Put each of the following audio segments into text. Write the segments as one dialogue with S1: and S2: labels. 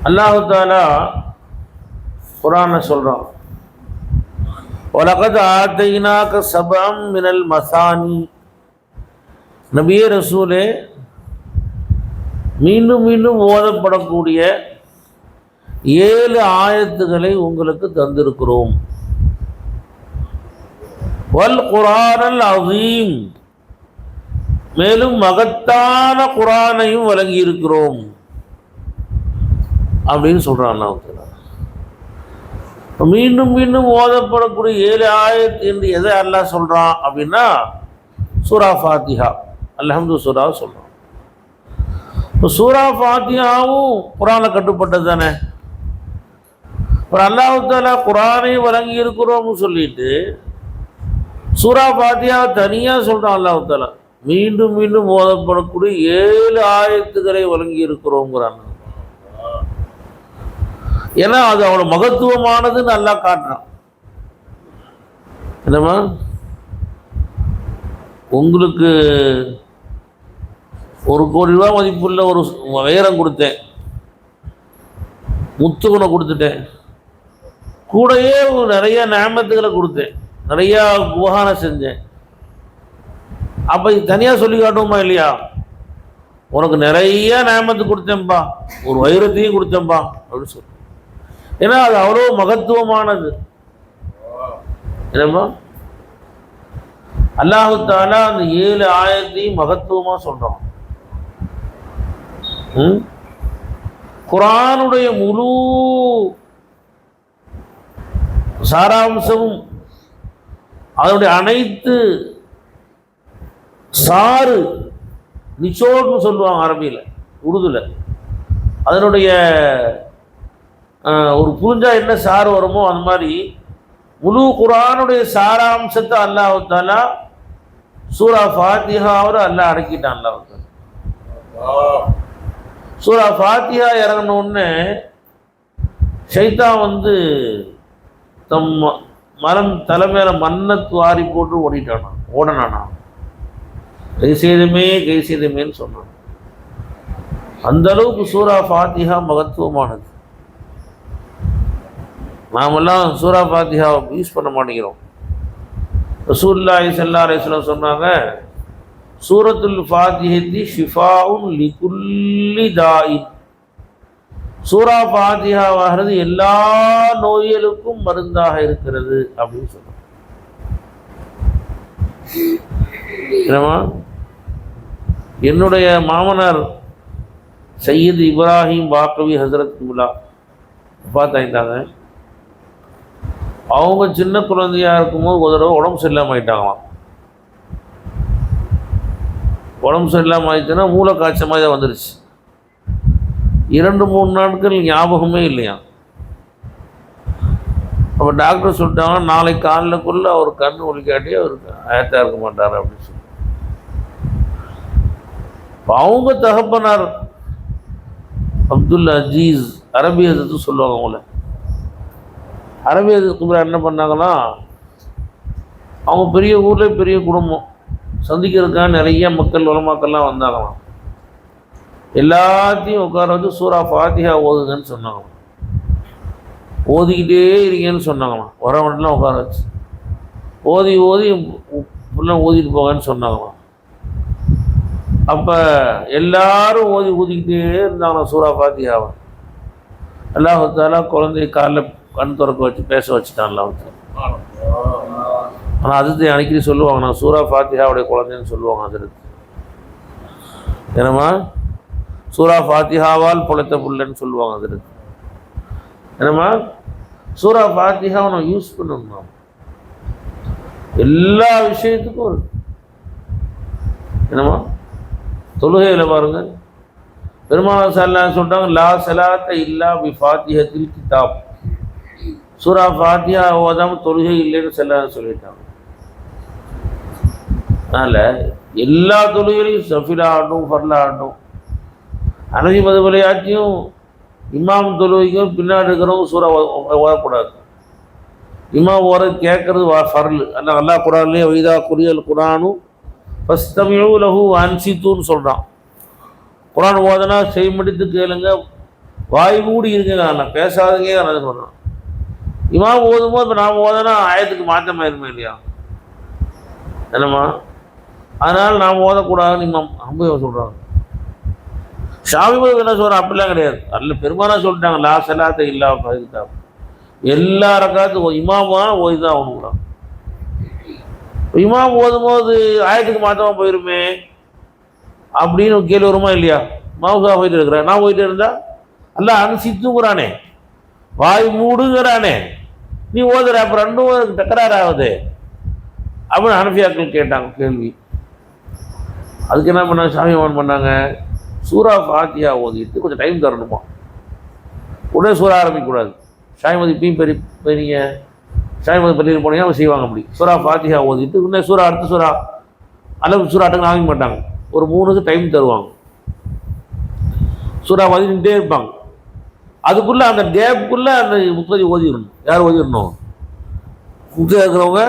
S1: அல்லாஹு தஆலா குர்ஆன்ல சொல்றான், வலகத் ஆதைனாக சபஅம் மினல் மசானி. நபியே ரசூலே, மீண்டும் மீண்டும் ஓதப்படக்கூடிய 7 ஆயத்துகளை உங்களுக்கு தந்திருக்கிறோம். வல் குர்ஆனல் அஸீம், மேலும் மகத்தான குர்ஆனையும் வழங்கி இருக்கிறோம் அப்படின்னு சொல்றான் அல்லாஹ். மீண்டும் மீண்டும் ஓதப்படக்கூடிய 7 ஆயத் என்று எதை அல்லாஹ் சொல்றான் அப்படின்னா சூரா ஃபாத்திஹா, அல்ஹம்து சூரா சொல்றான். இப்போ சூரா ஃபாத்திஹாவும் குர்ஆனில் கட்டுப்பட்டது தானே. அப்புறம் அல்லாஹ் தஆலா குர்ஆனை வழங்கி இருக்கிறோம்னு சொல்லிட்டு சூரா ஃபாத்திஹா தனியாக சொல்றான். அல்லாஹ் தஆலா மீண்டும் மீண்டும் ஓதப்படக்கூடிய 7 ஆயத்துக்களை வழங்கி இருக்கிறோங்கிறான். ஏன்னா அது அவ்வளோ மகத்துவமானதுன்னு நல்லா காட்டுறான். என்னம்மா, உங்களுக்கு 1 கோடி ரூபா மதிப்புள்ள ஒரு வைரம் கொடுத்தேன், முத்துகுணை கொடுத்துட்டேன், கூடயே நிறைய நியமத்துகளை கொடுத்தேன், நிறையா உபகாரம் செஞ்சேன். அப்போ இது தனியாக சொல்லி காட்டுவோமா இல்லையா? உனக்கு நிறைய நியமத்து கொடுத்தேன்பா, ஒரு வைரத்தையும் கொடுத்தேன்பா அப்படின்னு சொல்லி. ஏன்னா அது அவ்வளோ மகத்துவமானது. என்னம்மா, அல்லாஹு தஆலா அந்த 7 ஆயத்தையும் மகத்துவமா சொல்றான். குர்ஆனுடைய முழு சாராம்சமும் அதனுடைய அனைத்து சாறு நிச்சோட்னு சொல்லுவாங்க அரபியில், உருதுல. அதனுடைய ஒரு புரிஞ்சா என்ன சாறு வருமோ அந்த மாதிரி முழு குர்ஆனுடைய சாராம்சத்தை அல்லாஹ் தஆலா சூரா ஃபாத்திஹாவில் அல்லாஹ் அடக்கிட்டான். அல்லாஹ் தஆலா சூரா ஃபாத்திஹா இறங்கின உடனே ஷைத்தான் தம் மரம் தலைமையில மண்ணை வாரி போட்டு ஓடனானா, கை செய்தமேன்னு சொன்னான். அந்த அளவுக்கு சூரா ஃபாத்திஹா மகத்துவமானது. நாமெல்லாம் சூரா ஃபாத்திஹாவை யூஸ் பண்ண மாட்டேங்கிறோம். ரசூலுல்லாஹி ஸல்லல்லாஹு அலைஹி வஸல்லம் சொன்னாங்க, சூரத்துல் ஃபாத்திஹத்தி ஷிஃபாஉன் லிகுல்லி தாஇன். சூரா ஃபாத்திஹாவாகிறது எல்லா நோய்களுக்கும் மருந்தாக இருக்கிறது அப்படின்னு சொன்னாங்க. என்னுடைய மாமனார் சையீத் இப்ராஹிம் பாக்கவி ஹசரத் குலா பார்த்தாங்க. அவங்க சின்ன குழந்தையா இருக்கும்போது ஒரு தடவை உடம்பு சரியில்லாமல் ஆயிட்டாங்களாம். உடம்பு சரியில்லாமல் ஆயிடுச்சுன்னா மூளை காய்ச்சல் மாதிரி தான் வந்துருச்சு. 2-3 நாட்கள் ஞாபகமே இல்லையா. அப்போ டாக்டர் சொல்லிட்டாங்க, நாளைக்கு காலையிலக்குள்ளே அவர் கண் ஒலிக்காட்டி அவருக்கு ஆயத்தாக இருக்க மாட்டார் அப்படின்னு சொல்லி. அவங்க தகப்பனார் அப்துல் அஜீஸ் அரபியத்து சொல்லுவாங்க. அவங்கள அரபியத்துக்கு என்ன பண்ணாங்கன்னா, அவங்க பெரிய ஊரில் பெரிய குடும்பம், சந்திக்கிறதுக்காக நிறைய மக்கள் உலமாக்கள்லாம் வந்தாங்களாம். எல்லாத்தையும் உட்கார வச்சு சூரா ஃபாத்திஹா ஓதுங்கன்னு சொன்னாங்களாம். ஓதிக்கிட்டே இருக்கீங்கன்னு சொன்னாங்களாம். வரவன்லாம் உட்கார வச்சு ஓதி ஃபுல்லாக ஓதிட்டு போங்கன்னு சொன்னாங்களாம். அப்போ எல்லாரும் ஊதிக்கிட்டே இருந்தாங்களாம் சூரா ஃபாத்திஹாவை. அல்லாஹ் தஆலா குழந்தைய காலில் கண் திறக்க வச்சு பேச வச்சுட்டான் அல்லாஹ் தஆலா. ஆனால் அது அன்னைக்கு சொல்லுவாங்க, நான் சூரா ஃபாத்திஹாவுடைய குழந்தைன்னு சொல்லுவாங்க. அது என்னம்மா, சூரா ஃபாத்திஹாவால் பொழைத்த புள்ளன்னு சொல்லுவாங்க. அது என்னம்மா, சூரா ஃபாத்திஹாவை நம்ம யூஸ் பண்ணணும் எல்லா விஷயத்துக்கும். என்னம்மா, தொழுகையில் பாருங்க, பெருமானார் ஸல்லல்லாஹு அலைஹி சொல்லிட்டாங்க, லா ஸலாத்த இல்லா பி ஃபாத்திஹத்தில் கிதாப். சூரா ஃபாத்திஹா ஓதாமல் தொழுகை இல்லைன்னு சொல்லிட்டாங்க. அதனால் எல்லா தொழுகையிலையும் சஃபிலா ஆகட்டும், ஃபர்லா ஆகட்டும், அனதி மதுவிளையாட்டியும் இமாம் தொழுகைக்கும் பின்னாடி இருக்கிறவங்க சூறா ஓதக்கூடாது. இமாம் ஓர கேட்கறது ஃபர்லு. அல்லாஹ் குர்ஆன்லேயே வைதா குரியல் குர்ஆனு ஃபஸ்தமிஉ லஹு வஅன்சித்துன்னு சொல்கிறான். குர்ஆன் ஓதனா செய்மடித்து கேளுங்க, வாய் மூடி இருக்குங்க, நான் பேசாதீங்க நான் சொல்கிறேன். இமாம் ஓதும்போது இப்போ நாம் ஓதனா ஆயத்துக்கு மாற்றமாயிருமே இல்லையா, என்னம்மா? அதனால் நாம் ஓதக்கூடாதுன்னு இமாம் அம்பு சொல்கிறாங்க. ஷாஃபி என்ன சொல்கிறேன், அப்படிலாம் கிடையாது. அல்ல பெருமானா சொல்லிட்டாங்க, லா சலாத்தை இல்லா பதிக்கிட்டாங்க. எல்லா ரக்காத்துக்கும் இமாமா ஓதி தான் ஆகணும். இமாம் ஓதும்போது ஆயத்துக்கு மாற்றமாக போயிருமே அப்படின்னு கேள்வி வருமா இல்லையா? மாவுக்கா போயிட்டு இருக்கிறேன், நான் போயிட்டு இருந்தா அல்ல அனுசித்துங்கிறானே, வாய் மூடுங்கிறானே, நீ ஓதுற அப்புறம் ரெண்டும் தக்கராறு ஆகுது அப்படின்னு ஹனஃபியாக்கள் கேட்டாங்க கேள்வி. அதுக்கு என்ன பண்ணாங்க, சாமியமான் பண்ணாங்க, சூரா ஃபாத்திஹா ஓதிட்டு கொஞ்சம் டைம் தரணுமா, உடனே சூறா ஆரம்பிக்கக்கூடாது. ஷாய்மதி பெரிய ஷாய்மதி பள்ளியில் போனீங்கன்னா அவங்க செய்வாங்க. அப்படி சூரா ஃபாத்திஹா ஓதிட்டு உடனே சூறா அடுத்த சூறா அல்லது சூறாட்டுக்கு ஆரம்பிக்க மாட்டாங்க, ஒரு 3 டைம் தருவாங்க. சூறா ஓதிக்கிட்டே இருப்பாங்க. அதுக்குள்ளே அந்த கேப்புக்குள்ளே அந்த முப்பதி ஓதிடணும். யார் ஓதிடணும்? முக்தியாக இருக்கிறவங்க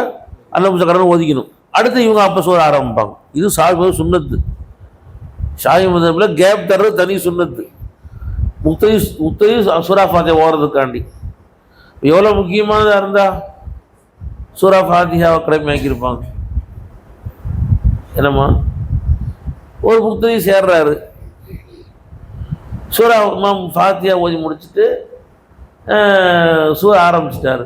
S1: அல்ல முசக்கரன்னு ஓதிக்கணும். அடுத்து இவங்க அப்போ சூறா ஆரம்பிப்பாங்க. இது ஷாஃபி சுன்னத்து. ஷாஃபி மதத்தில் கேப் தர்றது தனி சுன்னத்து. முக்தி சூரா ஃபாத்திஹா ஓடுறதுக்காண்டி எவ்வளோ முக்கியமானதாக இருந்தால் சூரா ஃபாத்திஹாவை கடமையாக்கியிருப்பாங்க. என்னம்மா, ஒரு முக்தி சேர்றாரு, சூரா இமாம் ஃபாத்திஹா ஓதி முடிச்சுட்டு சூரா ஆரம்பிச்சிட்டாரு.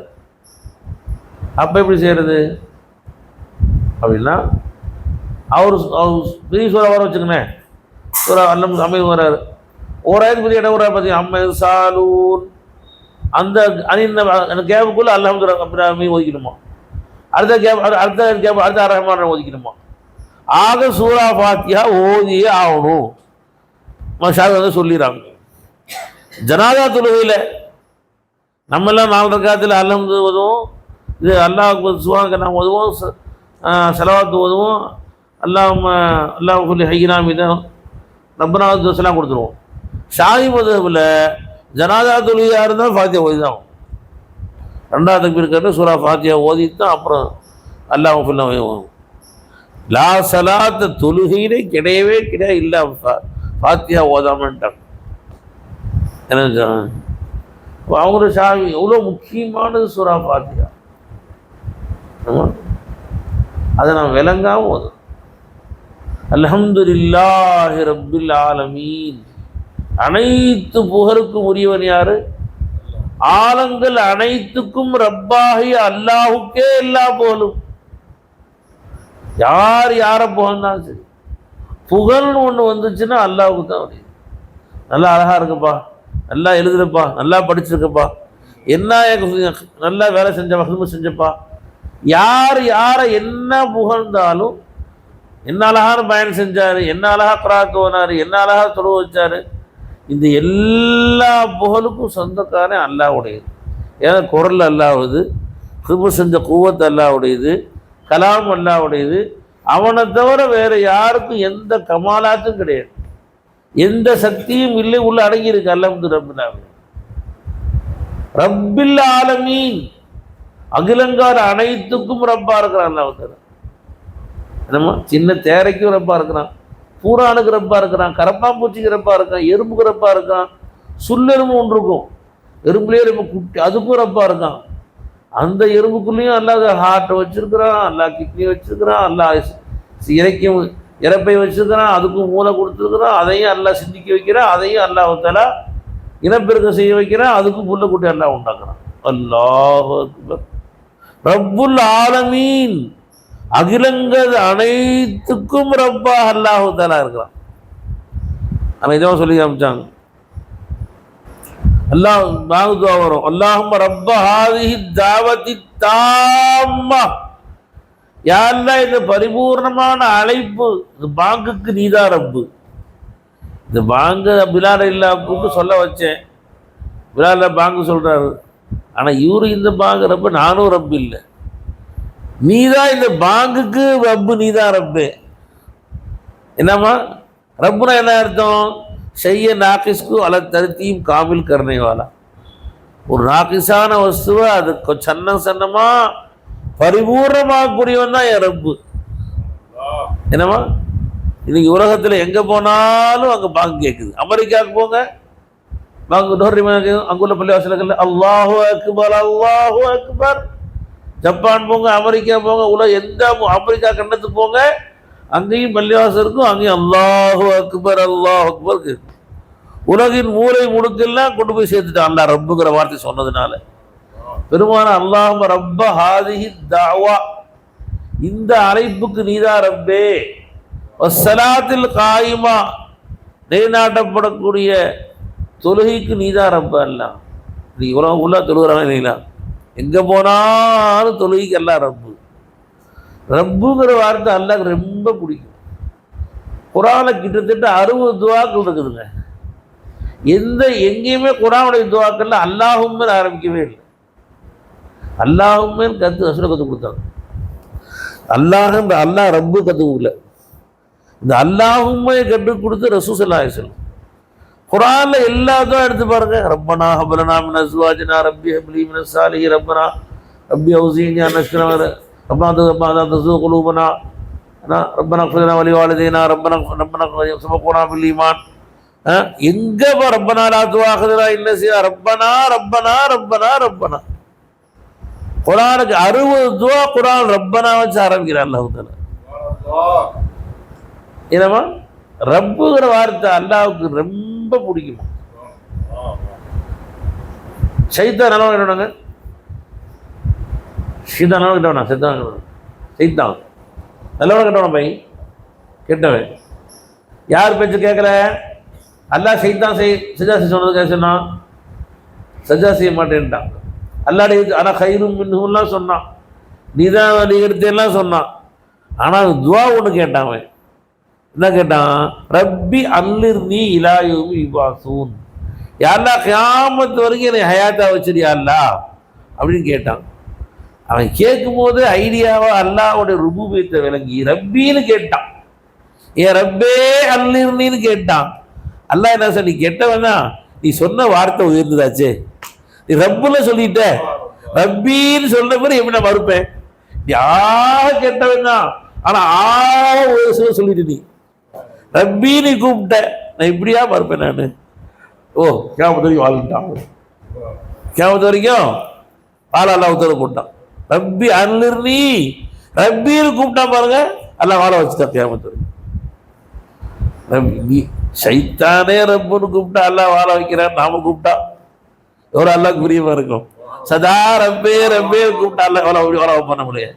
S1: அப்போ எப்படி செய்கிறது அப்படின்னா, அவர் பெரிய சூறா வர வச்சுக்கணேன், சூறா அல்லம் அமைதி வர்றாரு, ஓராயிரத்து பெரிய இடம் வர்றாரு பார்த்தீங்க, அம்மை சாலூன், அந்த கேப்புக்குள்ளே அல்ஹம்துலில்லாஹ் ஒதுக்கணுமா, அடுத்த ரஹ்மான் ஒதுக்கணுமா. ஆக சூரா ஃபாத்திஹா ஓதியே ஆகணும் ஷாஃபி வந்து சொல்லிடுறாங்க. ஜனாதா தொழுகையில் நம்மெல்லாம் 4 ரக்காத்தில் அல்ஹம்து ஓதுவோம், இது அல்லாஹ் சுப்ஹானக நாம் ஓதுவோம், ஸலவாத்து ஓதுவோம், அல்லாஹ் சொல்லி ஹையினா மீதம் ரப்பனா வஸலாம் கொடுத்துருவோம். ஷாஃபி மதுஹபில் ஜனாதா தொழுகையாக இருந்தால் ஃபாத்திஹா ஓதி தான் ஆகும். 2வது தக்பீர் கட்டு சூரா ஃபாத்திஹா ஓதிட்டு தான் அப்புறம் அல்லாஹ் ஃபுல்லாக லா சலாத்த தொழுகையிலே கிடையவே கிடையாது, இல்லை ஃபாத்திஹா ஓதாமன்ட்டாங்க. எனக்கு அவங்களோட ஷாஃபி எவ்வளோ முக்கியமானது சூரா ஃபாத்திஹா, அதை நான் விளங்காமல் ஓதும். அல்ஹம்துலில்லாஹி ரப்பில் ஆலமீன், அனைத்து புகழுக்கும் உரியவன் யாரு? ஆலங்கள் அனைத்துக்கும் ரப்பாகி அல்லாஹுக்கே எல்லா புகழும். யார் யாரை புகழ்ந்தாலும் சரி, புகழ்னு ஒன்று வந்துச்சுன்னா அல்லாஹுக்கு தான் முடியும். நல்லா அழகாக இருக்குப்பா, நல்லா எழுதுறப்பா, நல்லா படிச்சிருக்கப்பா, என்ன நல்லா வேலை செஞ்சப்பா, ஹிதமத் செஞ்சப்பா, யார் யாரை என்ன புகழ்ந்தாலும், என்ன அழகான பயன் செஞ்சார், என்ன அழகாக கிராத் ஓனார், என்ன அழகாக தொழுவ வச்சார், இந்த எல்லா புகழுக்கும் சொந்தக்காரன் அல்லாஹ்வுடையது. ஏன்னா குரல் அல்லாஹ்வுடையது, ஹிதமத் செஞ்ச குவத் அல்லாஹ்வுடையது, கலாம் அல்லாஹ்வுடையது. அவனை தவிர வேறு யாருக்கும் எந்த கமாலாத்தும் கிடையாது, எந்த சக்தியும் இல்லை, உள்ள அடங்கியிருக்கு. அல்ஹம்துலில்லாஹ் ரப்பில் ஆலமீன், அகிலங்கார அனைத்துக்கும் ரப்பா இருக்கிறான் அல்லாஹ். என்னம்மா, சின்ன தேரைக்கும் ரப்பா இருக்கிறான், பூரானுக்கு ரப்பா இருக்கிறான், கரப்பாம்பூச்சிக்கு ரப்பா இருக்கான், எறும்புக்கு ரப்பா இருக்கான், சுல்லெரும்பு ஒன்று இருக்கும், எறும்புலேயே ரொம்ப குட்டி, அதுக்கும் ரப்பா இருக்கான். அந்த எறும்புக்குள்ளேயும் அல்லாஹ் ஹார்ட்டை வச்சிருக்கிறான், அல்லாஹ் கிட்னி வச்சிருக்கிறான், அல்லாஹ் இறப்பை வச்சிருக்கிறான், அதுக்கும் மூளை கொடுத்துருக்குறான், அதையும் அல்லாஹ் சிந்திக்க வைக்கிறான், அதையும் அல்லாஹ் தஆலா இனப்பெருக்கம் செய்ய வைக்கிறான், அதுக்கும் புள்ள குட்டி அல்லாஹ் உண்டாக்குறான். அல்லாஹ் அக்பர். ரப்புல் ஆலமீன், அகிலங்கள் அனைத்துக்கும் ரப்பா அல்லாஹ் தஆலா இருக்கிறான். அமைதியாக சொல்லி காமிச்சாங்க. அல்லாஹ் துஆ வரும், அல்லாஹும்ம ரப்ப ஹாதிஹி தாவத்தி தாம்மா, யா அல்லாஹ் இந்த பரிபூர்ணமான அழைப்பு, இந்த பாங்குக்கு நீதான் ரப்பு. இந்த பாங்கு பிலால் இல்லா கூப்பிட்டு சொல்ல வச்சேன், பிலால் பாங்கு சொல்றாரு, ஆனால் இவரு இந்த பாங்கு ரப்பு, நானும் ரப்பு இல்லை, நீதான் இந்த பாங்குக்கு ரப்பு, நீதான் ரப்பு. என்னம்மா ரப்புனா என்ன அர்த்தம்? செய்ய நாக்கிஸ்க்கு அல தருத்தீம் காமில் கருணை வாலா, ஒரு நாக்கிஸான வஸ்துவை அது சன்னமா பரிபூர்ணமாகக்கூடியவன் தான் என் ரப்பு. என்னம்மா, இன்னைக்கு உலகத்தில் எங்கே போனாலும் அங்கே பாங்கு கேட்குது. அமெரிக்காவுக்கு போங்க, அங்குள்ள பள்ளிவாசல்கள் அல்லாஹு அக்பர் அல்லாஹு அக்பர். ஜப்பான் போங்க, அமெரிக்கா போங்க, எந்த ஆப்பிரிக்கா கண்டத்துக்கு போங்க, அங்கேயும் பள்ளிவாசல் இருக்கும், அங்கேயும் அல்லாஹு அக்பர் அல்லாஹு அக்பர் இருக்கு. உலகின் மூளை முடுக்கெல்லாம் கொண்டு போய் சேர்த்துட்டான் அல்லாஹ் ரப்புங்கிற வார்த்தை சொன்னதுனால. பெருமான அல்லாஹ் ரப்ப ஹாதிஹி தாவா, இந்த அழைப்புக்கு நீதா ரப்பே, வஸ்ஸலாத்தில் காயிமா, நிலைநாட்டப்படக்கூடிய தொழுகைக்கு நீதா ரப்ப. எல்லாம் நீ உலகம் உள்ள தொழுகிறாங்க இல்லைங்களா, எங்கே போனாலும் தொழுகைக்கு எல்லாம் ரப்பு. ரப்புங்கிற வார்த்தை அல்லாஹ் ரொம்ப பிடிக்கும். குர்ஆனில் கிட்டத்தட்ட 60 துவாக்கள் இருக்குதுங்க. எங்கேயுமே குர்ஆனுடைய துவாக்கள்ல அல்லாஹும்மேன்னு ஆரம்பிக்கவே இல்லை. அல்லாஹும்மேன்னு ரசூலுல்லாஹ் கற்றுக் கொடுத்தாங்க. அல்லாஹ் ரப்பு கற்றுக் கொடுக்கல. இந்த அல்லாஹும்மை கற்றுக் கொடுத்து ரசூல் ஸல்லல்லாஹு அலைஹி வஸல்லம். குர்ஆன்ல எல்லாத்தையும் எடுத்து பாருங்க. ரப்பனா ஹப்லனா மின் அஸ்வாஜினா ரப்பி ஹப்லி மினஸ் சாலிஹீன் ரப்பனா ரப்பி ஔஸினி அன் அஷ்குர ரப்பனா தஸூ குலூபனா ரப்பனா ஃபிர்னா வலி வாலிதைனா ரப்பனா சபகுனா பில் ஈமான். எங்க ரப்பனா லா துஆஹிதுனா இன் நஸினா ரப்பனா ரப்பனா ரப்பனா ரப்பனா. குர்ஆனுக்கு 60 துஆ குர்ஆன் ரப்பனா வச்சு ஆரம்பிக்கிறார் அல்லாஹ் தஆலா. என்னமா ரப்புங்கிற வார்த்தை அல்லாஹ்வுக்கு ரொம்ப பிடிக்குமா. ஷைத்தான் நல்லவன் என்னோடங்க, ஷைத்தான் நல்லவன் கிட்டவனா, சைத்தான் நல்லவன் கிட்டவன பை கெட்டவன். யார் பேச்சு கேட்கல, அல்லாஹ் சைத்தான் சஜா செய்ய சொன்னது சொன்னான், சஜா செய்ய மாட்டேன்ட்டான். அல்லாஹ் ஆனால் கயிறும் மின்னுலாம் சொன்னான், நீதான் நீங்கெடுத்தெல்லாம் சொன்னான். ஆனால் துவா ஒன்று கேட்டான். அவன் என்ன கேட்டான், ரப்பி அல்லிர் நீ இலாயுமி யுபாசூன், யாரெல்லாம் கியாமத்து வரைக்கும் என்னை ஹயாத்தா வச்சிருயா அல்லா அப்படின்னு கேட்டான். அவன் கேட்கும் போது ஐடியாவா அல்லாஹ்வுடைய ருபூபியத்தை விளங்கி ரப்பின்னு கேட்டான். ஏன் ரப்பே அல்லிர்னின்னு கேட்டான். அல்லாஹ் என்ன சொல்லி கேட்டவனா, நீ சொன்ன வார்த்தை உயர்ந்ததாச்சே, நீ ரப்புல சொல்லிட்ட, ரப்பின்னு சொல்ற மாதிரி எப்படி நான் மறுப்பேன்? யார கேட்டவன் தான், ஆனா சொல்லிட்டு நீ ரப்பின்னு கூப்பிட்ட, நான் இப்படியா மறுப்பேன் நான்? ஓ கியாமத்து வரைக்கும் வாழ்ந்துட்டான். கியாமத்து வரைக்கும் வாழ அல்லாஹ் உத்தரவு போட்டான். ரப்பி அல்லிர்னி, ரப்பின்னு கூப்பிட்டான் பாருங்க, அல்லாஹ் வாழ வச்சுட்டான் கியாமத்து வரைக்கும். ரப்பி சைத்தானே ரப்புன்னு கூப்பிட்டா அல்லாஹ் வாழ வைக்கிறான். நாம கூப்பிட்டா எவ்வளோ அல்லாஹ்க்கு பிரியமா இருக்கும். சதா ரப்பே ரப்பே கூப்பிட்டா அல்லாஹ் வாழ பண்ண முடியாது.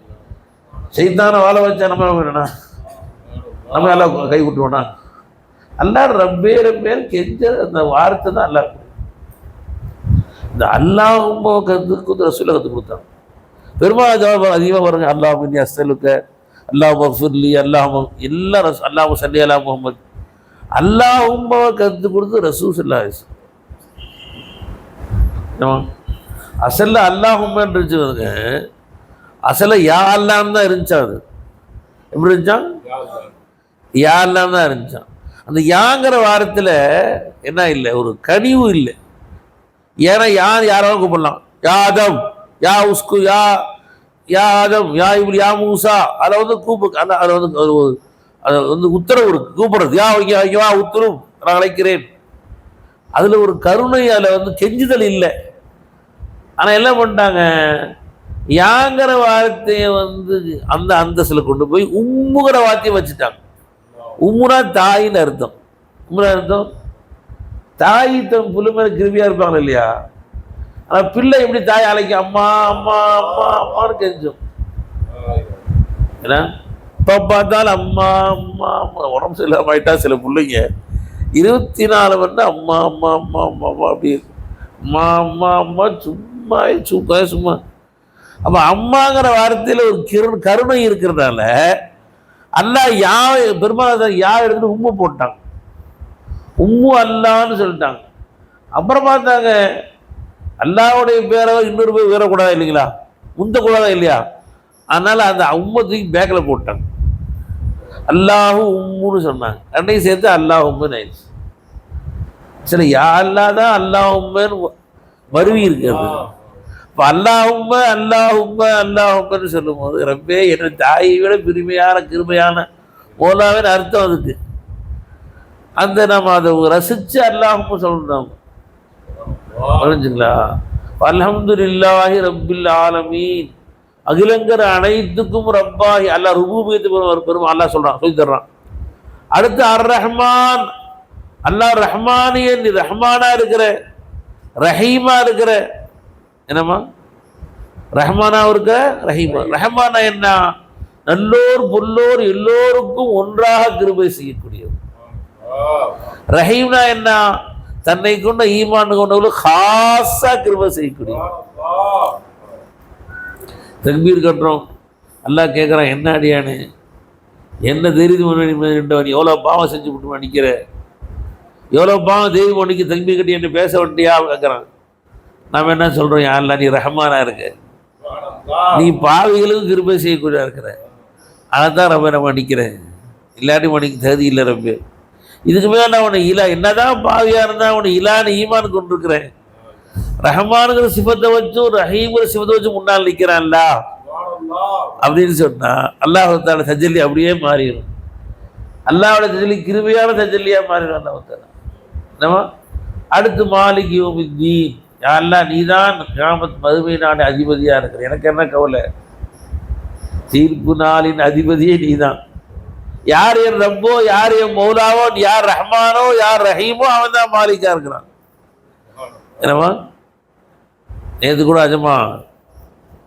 S1: சைத்தானை வாழ வச்சா நம்ம வேணா, நம்ம எல்லாம் கை விட்டுவோனா? அல்லாஹ் ரப்பே ரப்பேர் கெஞ்ச அந்த வார்த்தை தான் அல்லாஹ். இந்த அல்லாஹும் கற்றுக்கு ரசூலை கற்றுக் கொடுத்தாங்க. பெருமாள் ஜவாப் அதிகமாக வருங்க. அல்லாஹ் மின்னி அஸ்ஸலுக்க, அல்லாஹ் மஃபிர்லி, அல்லாஹ் எல்லாம் அல்லாஹ் ஸல்லி அலா முஹம்மத். அல்லாஹும் கற்றுக் கொடுத்து ரசூல் ஸல்லல்லாஹு அலைஹி வஸல்லம். அசல்ல அல்லாஹும்மன்னு இருந்துச்சுங்க, அசல யா அல்லான்னு தான் இருந்துச்சா. அது எப்படி இருந்துச்சான்? யா அல்லான்னு தான் இருந்துச்சான். அந்த யாங்கிற வாரத்தில் என்ன இல்லை, ஒரு கனிவு இல்லை. ஏன்னா யாராவது கூப்பிடலாம். யா ஆதம், யா உஸ்கு, யா ஆதம், யா இப்லி, யா மூசா, அதில் வந்து அதில் வந்து அது வந்து உத்தரவு இருக்கு, கூப்பிடுறது. யா உத்தரவு நான் அழைக்கிறேன். அதில் ஒரு கருணை, அதில் வந்து கெஞ்சுதல் இல்லை. ஆனால் என்ன பண்ணிட்டாங்க, யாங்கிற வார்த்தையை வந்து அந்த அந்தஸ்தில் கொண்டு போய் உம்முங்கிற வார்த்தையை வச்சுட்டாங்க. உம்முனா தாயின்னு அர்த்தம். உம்முனா அர்த்தம் தாய். தம் புள்ள மேலே கிருபியா இருப்பாங்க இல்லையா. ஆனால் பிள்ளை எப்படி தாய் அழைக்கும், அம்மா அம்மா அம்மா அம்மான்னு கெஞ்சும். ஏன்னா இப்போ பார்த்தாலும் அம்மா அம்மா அம்மா. உடம்பு சரியில்லாம ஆயிட்டா சில பிள்ளைங்க 24 வந்து அம்மா அம்மா அம்மா அம்மா அம்மா அப்படி அம்மா அம்மா அம்மா சும்மா. அப்போ அம்மாங்கிற வார்த்தையில் ஒரு கருணை இருக்கிறதால அல்லாஹ் பெருமாள் எடுத்துட்டு உம்மு போட்டாங்க. உம்மு அல்லான்னு சொல்லிட்டாங்க. அப்புறம் பார்த்தாங்க அல்லாஹ்வுடைய பேரை இன்னொரு பேர் வேறக்கூடாது இல்லைங்களா, முந்தக்கூடாதா இல்லையா. அதனால அந்த உம்மத்துக்கு பேக்கில் போட்டாங்க. அல்லாஹு உம்முன்னு சொன்னாங்க. ரெண்டையும் சேர்த்து அல்லாஹ் உம்முன்னு ஆயிடுச்சு. சரி, யா அல்லாஹ் தான் அல்லாஹ் உம்மன்னு மருவி இருக்கிறது. இப்போ அல்லாஹும்மன்னு சொல்லும் போது ரப்பே என்ற தாயை விட பெருமையான கிருமையான மோலாவின் அர்த்தம் அதுக்கு. அந்த நம்ம அதை ரசித்து அல்லாஹும்ம சொல்லணும். புரிஞ்சுங்களா? அல்ஹம்துலில்லாஹி ரப்பில் ஆலமீன், அகிலங்கர் அனைத்துக்கும் ரப்பாஹி, அல்லாஹ் ருபூபியத்து பெரும் அல்லாஹ் சொல்றான், சொல்லி தர்றான். அடுத்து அர் ரஹ்மான், அல்லாஹ் ரஹ்மானிய, நீ ரஹ்மானா இருக்கிற, ரஹீமா இருக்கிற. என்னம்மா? ரஹ்மானா இருக்க, ரஹீமா. ரஹ்மானா என்ன? நல்லோர் புல்லோர் எல்லோருக்கும் ஒன்றாக கிருபை செய்யக்கூடியது. ரஹீம்னா என்ன? தன்னை கொண்ட ஈமான் கொண்டவர்களுக்கு காசா கிருபை செய்யக்கூடியது. தக்பீர் கட்டுறோம், அல்லாஹ் கேட்குறான், என்ன அடியானு, என்ன தெரியுது, எவ்வளோ பாவம் செஞ்சு விட்டு நிற்கிற, எவ்வளோ பாவம் தெய்வம் ஒன்றைக்கு தக்பீர் கட்டி என்ன பேச வண்டியா கேட்குறான். நாம் என்ன சொல்கிறோம்? யாரெல்லாம் நீ ரஹ்மானா இருக்க, நீ பாவிகளுக்கும் கிருபை செய்யக்கூடிய இருக்கிற, அதான் நம்ம நிற்கிறேன், இல்லாட்டி மணிக்கு தகுதி இல்லை ரொம்ப. இதுக்கு மேலே நான் உன்னை இலா, என்னதான் பாவியாக இருந்தால் உன்னை இலான்னு ஈமான் கொண்டிருக்கிறேன். ரஹ்மானுங்கிற சிபத்தை வச்சும் ரஹீம்ங்கிற சிபத்தை வச்சு முன்னால் நிற்கிறான்ல அப்படின்னு சொன்னா அல்லாஹ் தஜல்லி அப்படியே மாறிடும். அல்லாஹோட தஜல்லி கிருபையான தஜல்லியா மாறிடும் அல்லாஹ். நம்ம அடுத்து மாலிக் யௌமித்தீன், யா அல்லாஹ் நீதான் கியாமத் மறுமை நாடு அதிபதியா இருக்கிற, எனக்கு என்ன கவலை, தீர்ப்பு நாளின் அதிபதியே நீதான். யார் என் ரப்போ, யார் என் மௌலாவோ, யார் ரஹ்மானோ, யார் ரஹீமோ, அவன் தான் மாலிக்கா இருக்கிறான். என்னம்மா? நேற்று கூட அஜமா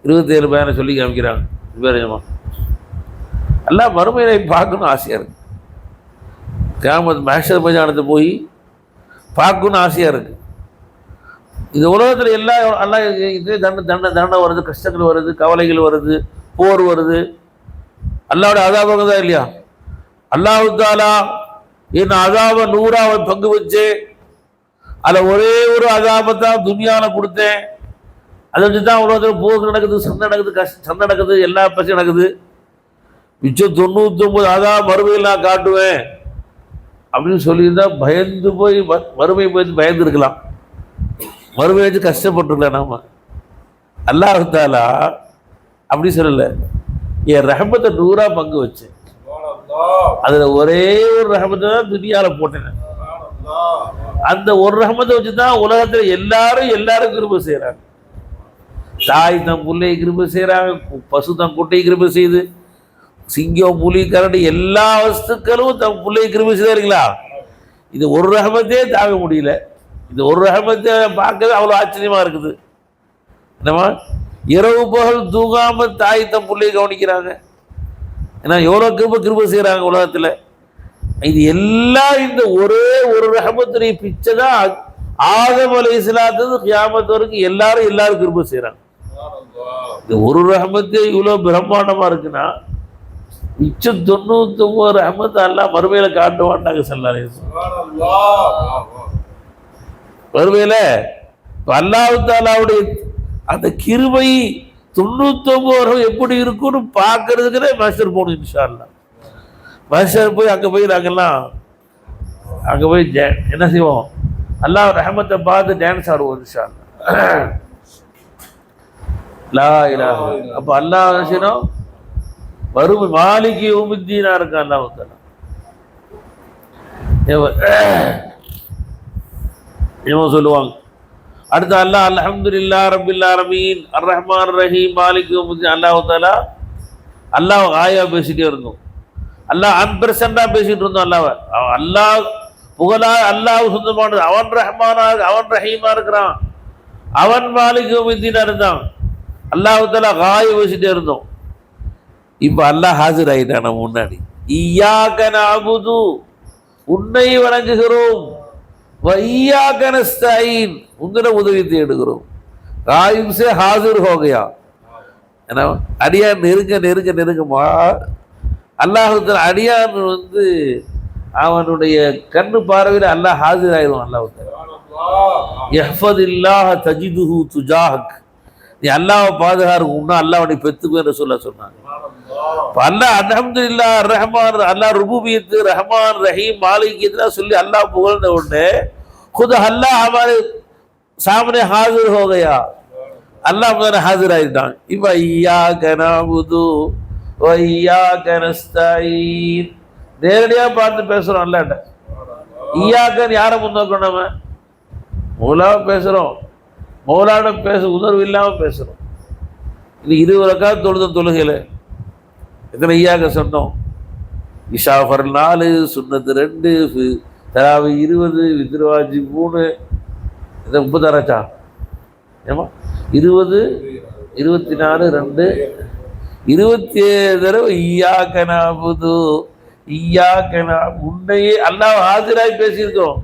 S1: 27 பேரை சொல்லி காமிக்கிறாங்க. பேர் அஜமா எல்லாம் மறுமையை பார்க்கணும் ஆசையாக இருக்கு. கியாமத் மஹ்ஷர் மைதானத்தை போய் பார்க்கணும்னு ஆசையாக இருக்கு. இந்த உலகத்தில் எல்லாம் இதே தண்டனை வருது, கஷ்டங்கள் வருது, கவலைகள் வருது, போர் வருது. அல்லாவோட அதாபங்க தான் இல்லையா? அல்லாஹ் தாலா என் அதாப 100 பங்கு வச்சு அதில் ஒரே ஒரு அதாபத்தான் துனியாவில் கொடுத்தேன். அதை வச்சு தான் உலகத்தில் போர் நடக்குது, சண்டை நடக்குது, சண்டை நடக்குது, எல்லா பிரச்சனை நடக்குது. மிச்சம் 99 அதான் மறுமையில் நான் காட்டுவேன் அப்படின்னு சொல்லியிருந்தா பயந்து போய் மறுமை போய் பயந்து இருக்கலாம், மறுமை வச்சு கஷ்டப்பட்டுருக்கலாம். நாம அல்லாஹ் தாலா அப்படி சொல்லலை, என் ரஹமத்தை 100 பங்கு வச்சேன், அதுல ஒரே ஒரு ரஹமத்தை தான் துனியாவில் போட்டேன். அந்த ஒரு ரஹமத்தை வச்சுதான் உலகத்துல எல்லாரும் கிருபை செய்யறாங்க. தாய் தன் பிள்ளையை கிருபை செய்யறாங்க, பசு தன் குட்டையை கிருபை செய்யுது, சிங்கம் புலி கரடி எல்லா வஸ்துக்களும் தன் பிள்ளையை கிருபை செய்தாருங்களா. இது ஒரு ரஹமத்தே தாங்க முடியல. இது ஒரு ரஹமத்தை பார்க்கவே அவ்வளோ ஆச்சரியமா இருக்குது. என்னமா இரவு பகல் தூங்காம தாய் தன் பிள்ளையை கவனிக்கிறாங்க. ஏன்னா எவ்வளோ கிருபை செய்கிறாங்க உலகத்தில். இது எல்லாம் இந்த ஒரே ஒரு ரஹமத்துடைய பிச்சை தான். ஆதம் அலைஹிஸ்ஸலாத்து கியாமத் வரைக்கும் எல்லாரும் கிருபை செய்கிறாங்க. இந்த ஒரு ரஹமத்தே இவ்வளோ பிரம்மாண்டமாக இருக்குன்னா மிச்சம் 99 ரஹமத் அல்லாஹ் மறுமையில காட்டுவான்டாங்க. மறுமையில அல்லாஹ் தாலாவுடைய அந்த கிருபை 99 எப்படி இருக்குன்னு பார்க்கறதுக்குன்னே மஹ்ஷர் போகணும். இன்ஷா அல்லாஹ் மஹ்ஷர் போய் அங்கே போய் நாங்கெல்லாம் அங்கே போய் என்ன செய்வோம், அல்லாஹ் ரஹமத்தை பார்த்து டான்ஸ் ஆடுவோம் இன்ஷா அல்லாஹ். லா இலாஹ. அப்போ அல்லாஹ் என்ன செய்யணும், வறுமை மாலிக் யௌமித்தீனா இருக்கான் அல்லாஹ் தாலா. இவன் சொல்லுவாங்க அடுத்து அல்லாஹ் அல்ஹம்துலில்லாஹ் ரப்பில் ஆலமீன் அர் ரஹ்மான் ரஹீம் மாலிக் யௌமித்தீன். அல்லாஹ் ஆயா பேசிட்டே இருந்தோம், அல்லாஹ் அன்பர்சண்டா பேசிட்டு இருந்தோம். அல்லாஹ் புகழா, அல்லாஹ் சொந்தமானது, அவன் ரஹ்மானா, அவன் ரஹீமா இருக்கிறான், அவன் மாலிக் யௌமித்தீனா இருந்தான். அல்லாஹ் தாலா ஆயா பேசிட்டே இருந்தோம். இப்போ அல்லாஹ் ஹாஜர் ஆகிட்டான் நம்ம முன்னாடி. இய்யாக நஅபுது, உன்னை வணங்குகிறோம், வ இய்யாக நஸ்தஈன், உங்களை உதவி தேடுகிறோம். காயிம் சே ஹாஜிர் ஹோ கயா. ஏன்னா அடியான் நெருங்கமா அல்லாஹ் அடியான் அவனுடைய கண்ணு பார்வையில் அல்லாஹ் ஹாஜர் ஆயிடுவான். அல்லாஹ் யஹ்ஃபதில்லாஹ தஜிதுஹு துஜாஹக், நீ அல்லாஹ்வை பாதுகாருக்கு உன்னா அல்லாஹ் உன்னை பெத்துக்கு என்று சொன்னாங்க. அல்லாஹ் அல்ஹம்துலில்லாஹ் ரஹ்மான், அல்லாஹ் ருபூபியத்து, ரஹ்மான் ரஹீம் மாலிக் இதெல்லாம் சொல்லி அல்லாஹ் புகழ்ந்த உடனே खुद अल्लाह हमारे सामने हाजिर हो गया, अल्लाह हमारे हाजिर ஆயிட்டான். இப்போ இய்யாக நஅபுது வ இய்யாக நஸ்தஈன் நேரடியாக பார்த்து பேசுகிறோம் அல்லாஹ்ட்ட. ஈயாக்கன்னு யாரை முன்னோக்கணும், நம்ம மௌலாவை பேசுகிறோம், மௌலாட பேச உணர்வு இல்லாமல் பேசுகிறோம். இது 20 ரக்காத் தொழுகையில் எத்தனை ஐயாக சொன்னோம்? இஷா ஃபர்ல் 4, சுன்னத்து 2, தராவி 20, வித்ருவாஜி 3, இதை 36 ஏமா 20, 24, 2, 27 தடவை ஈயாக்க நஅபுது ஈயாக்க உன்னையே அல்லாஹ் ஆஜராய் பேசியிருக்கோம்.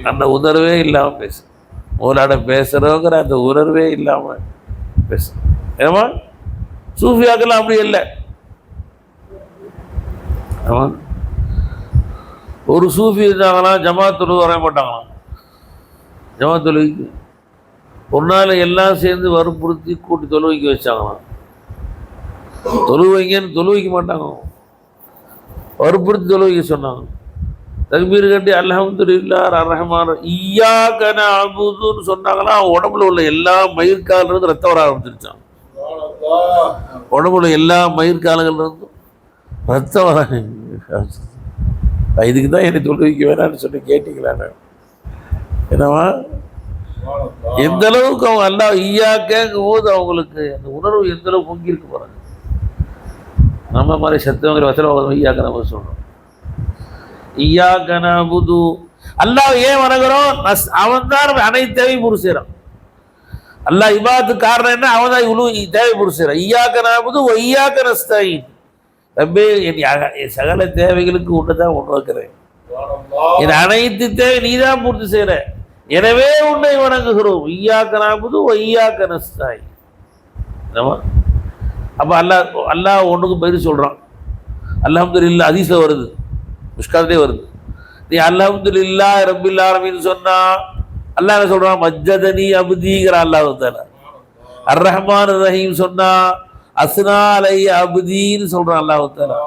S1: அந்த உணர்வே இல்லாமல் பேசு, மௌலாட பேசுகிறோங்கிற அந்த உணர்வே இல்லாமல் பேசு. ஏமா சூஃபியாக்கெல்லாம் அப்படி இல்லை. ஆமாம், ஒரு சூஃபி இருந்தாங்களாம், ஜமாத் தொழுகை வர மாட்டாங்களாம். ஜமாத் தொழுகைக்கு ஒரு நாள் எல்லாம் சேர்ந்து வற்புறுத்தி கூட்டி தொழுவைக்கு வச்சாங்களாம். தொழுவைங்கன்னு தொழுவைக்க மாட்டாங்க, வற்புறுத்தி தொழுவைக்க சொன்னாங்க. தக்பீர் கட்டி அல்ஹம்துலில்லாஹ் அர்ரஹ்மான் இய்யாக நஅபுதுன்னு சொன்னாங்கன்னா உடம்புல உள்ள எல்லா மயிர்காலிலிருந்து ரத்தம் வர ஆரம்பிச்சிருச்சான். உடம்புல எல்லா மயிர்காலங்கள்லேருந்தும் ரத்தம் வர. இதுக்கு தான் என்னை தொழு வைக்க வேணான்னு சொல்லி கேட்டீங்களாண்ணே. என்னவா எந்த அளவுக்கு அவங்க எல்லாம் ஈயாக்கங்கும் போது அவங்களுக்கு அந்த உணர்வு எந்த அளவுக்கு பொங்கியிருக்கு போகிறாங்க. நம்ம மாதிரி சத்தவங்கிற வசனம் ஈயாக்க நம்ம சொல்கிறோம். ஈயாக்க நஅபுது அல்லாஹ் ஏன் வணங்குறோம்? அவன் தான் அனைத்தையும் பூர்த்தி செய்கிறான். அல்லாஹ் இபாதத்துக்கு காரணம் என்ன? அவன் தான் இவ்வளோ தேவை பூர்த்தி செய்கிறான். ஈயாக்க நஅபுது வ ஈயாக்க நஸ்தஈன். ரப்பே என் சகல தேவைகளுக்கு ஒன்று தான் உருவாக்குறேன், என் அனைத்து தேவை நீ தான் பூர்த்தி செய்கிற, எனவே உன்னை வணங்குகிறோம். ஈயாக்க நஅபுது வ ஈயாக்க நஸ்தஈன். அப்போ அல்லாஹ் ஒன்றுக்கு பதில் சொல்கிறான். அல்ஹம்துலில்லாஹ் ஹதீஸ்ல வருது, முஷ்காத்திலே வருது. நீ அல்ஹம்துலில்லாஹ் ரப்பில் ஆலமீன் சொன்னா அல்லாஹ் என்ன சொல்கிறான்? மஜ்ஜதனி அப்திங்கிற அல்லாஹ் தஆலா. அர் ரஹ்மான் ரஹீம் சொன்னா அஸ்னா அலை அப்தின்னு சொல்கிறான் அல்லாஹ் தஆலா.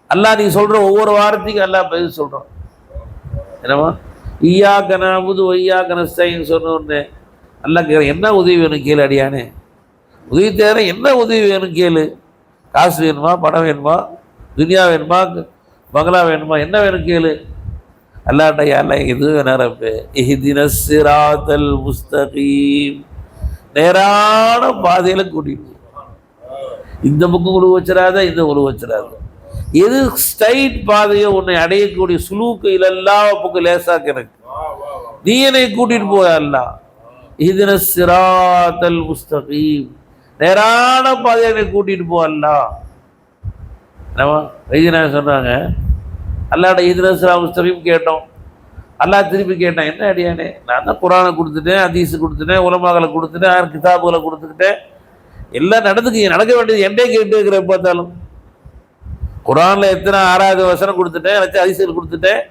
S1: அல்லாஹ் நீ சொல்கிற ஒவ்வொரு வாரத்துக்கும் அல்லாஹ் பதில் சொல்கிறான். என்னவா ஈயாக்க நஅபுது வ ஈயாக்க நஸ்தஈன் சொன்ன உடனே அல்லாஹ் கேட்குறேன், என்ன உதவி வேணும் கேளு அடியானே, உதவி தேவை, என்ன உதவி வேணும் கேளு. காசு வேணுமா, பணம் வேணுமா, துனியா வேணுமா, பங்களா வேணுமா, என்ன வேணும் கேளு. அல்லாஹ்ட்ட அல்லாஹ் எது வேணாரப்பே இஹ்தினஸ் ஸிராத்தல் முஸ்தகீம், நேரான பாதையில கூட்டிட்டு இந்த பக்கம் உருவ வச்சிடாத, இந்த உருவ வச்சிடாத, எது ஸ்ட்ரைட் பாதையோ உன்னை அடையக்கூடிய சுலூக்கு இல்லல்லாஹ் பக்கம் லேசாக்க எனக்கு நீ என்னை கூட்டிட்டு போய் அல்லாஹ். இஹ்தினஸ் ஸிராத்தல் முஸ்தகீம், நேரான பாதையை என்னை கூட்டிட்டு போ அல்லாஹ். நம்ம வைத்தியநாத சொன்னாங்க, அல்லாஹ்ட இஹ்தினஸ் ஸிராத்தல் முஸ்தகீம் கேட்டோம். அல்லாஹ் திருப்பி கேட்டான், என்ன அடியானே, நான் தான் குரானை கொடுத்துட்டேன், ஹதீஸ் கொடுத்துட்டேன், உலமாக்களை கொடுத்துட்டேன், கிதாபுகளை கொடுத்துக்கிட்டேன், எல்லாம் நடக்க வேண்டியது என்டே கேட்டு இருக்கிற. பார்த்தாலும் குரானில் எத்தனை 6வது வசனம் கொடுத்துட்டேன், ஹதீஸ்கள் கொடுத்துட்டேன்,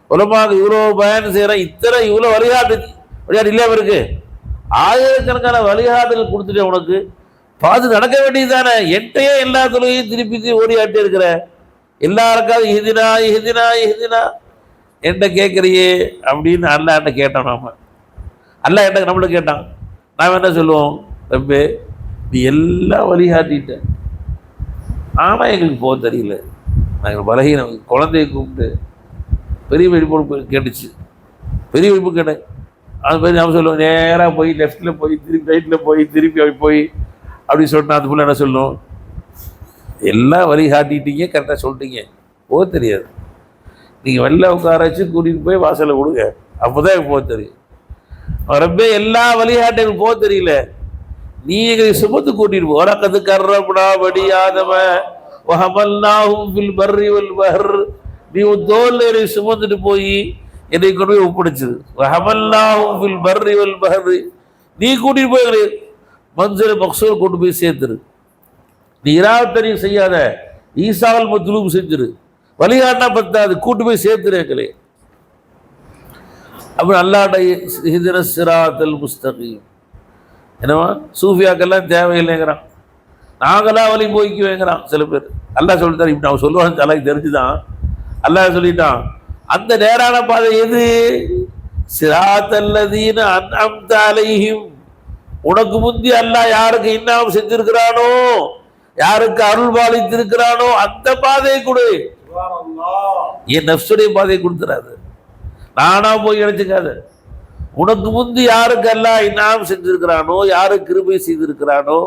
S1: உலமாக்கள் இவ்வளோ பயன் செய்கிறேன், இவ்வளோ வழிகாட்டு இல்லாமல் இருக்கு, ஆயிரக்கணக்கான வழிகாட்டுகள் கொடுத்துட்டேன், உனக்கு பார்த்து நடக்க வேண்டியது தானே, என்கிட்டயே எல்லா தொழிலையும் திருப்பி ஓடியாட்டே இருக்கிற, எல்லாருக்காவது இஹ்தினா இஹ்தினா இஹ்தினா என்கிட்ட கேட்குறியே அப்படின்னு அல்லாஹ்ட்ட கேட்டோம். நாம அல்லாஹ் என்கிட்ட நம்மளுக்கு கேட்டான், நாம் என்ன சொல்லுவோம்? ரப்பே நீ எல்லாம் வழிகாட்டிட்ட, ஆனால் எங்களுக்கு போக தெரியல, நாங்கள் பலகீனம். குழந்தைய கூப்பிட்டு பெரிய வெடிப்பு கேட்டுச்சு, பெரிய வெடிப்பு கேட்டேன், அது மாதிரி நம்ம சொல்லுவோம், நேராக போய் லெஃப்டில் போய் திருப்பி ரைட்டில் போய் திருப்பி போய் அப்படி சொன்னால் அது போல் என்ன சொல்லணும்? எல்லாம் வழிகாட்டிட்டீங்க, கரெக்டாக சொல்லிட்டீங்க, போக தெரியாது. நீங்கள் வெளில உட்கார வச்சு கூட்டிகிட்டு போய் வாசலில் கொடுங்க, அப்போ தான் எனக்கு போக தெரியும். ரப்பே எல்லா வழிகாட்டையும் போக தெரியல, நீ எங்களை சுமத்து கூட்டிட்டு போ. வலக்கது கர்ரம்னா பனி ஆதம வஹமல்னாஹும் ஃபில் பர்ரி வல் பஹர், நீ உன் தோல்ல என்னை சுமந்துட்டு போய் என்னை கொண்டு போய் ஒப்படைச்சது. வஹமல்னாஹும் ஃபில் பர்ரி வல் பஹர், நீ கூட்டிட்டு போய் எங்களை மன்சில் மக்சூல் கொண்டு போய் சேர்த்துரு. நீ இராத்தனையும் செய்யாத, ஈசாவல் மத்லூப் செஞ்சிரு, வழிகாட்டினா பத்தாது, கூட்டு போய் சேர்த்துரு எங்களே. அப்படி அல்லாஹ்ட இஹ்தினஸ் ஸிராத்தல் முஸ்தகீம். என்னவா சூஃபியாக்கெல்லாம் தேவையில்லைங்கிறான், நாங்களாம் வழி போய்க்குவேங்கிறான் சில பேர். அல்லாஹ் சொல்லிட்டார், இப்படி அவன் சொல்லுவான்னு அல்லாஹ்க்கு தெரிஞ்சுதான் அல்லாஹ் சொல்லிட்டான். அந்த நேரான பாதை எது? ஸிராத்தல்லதீன அன்அம்த அலைஹிம், உனக்கு முந்தி அல்லாஹ் யாருக்கு இன்னாம் செஞ்சிருக்கிறானோ, யாருக்கு அருள் பாலித்திருக்கிறானோ அந்த பாதையை கொடு. என் நஃப்ஸுடைய பாதையை கொடுத்துறாது. நானா போய் நினைச்சுக்காத. உனக்கு முந்தி யாருக்கு எல்லாம் இன்னாம் செஞ்சிருக்கிறானோ, யாருக்கு கிருபை செய்திருக்கிறானோ,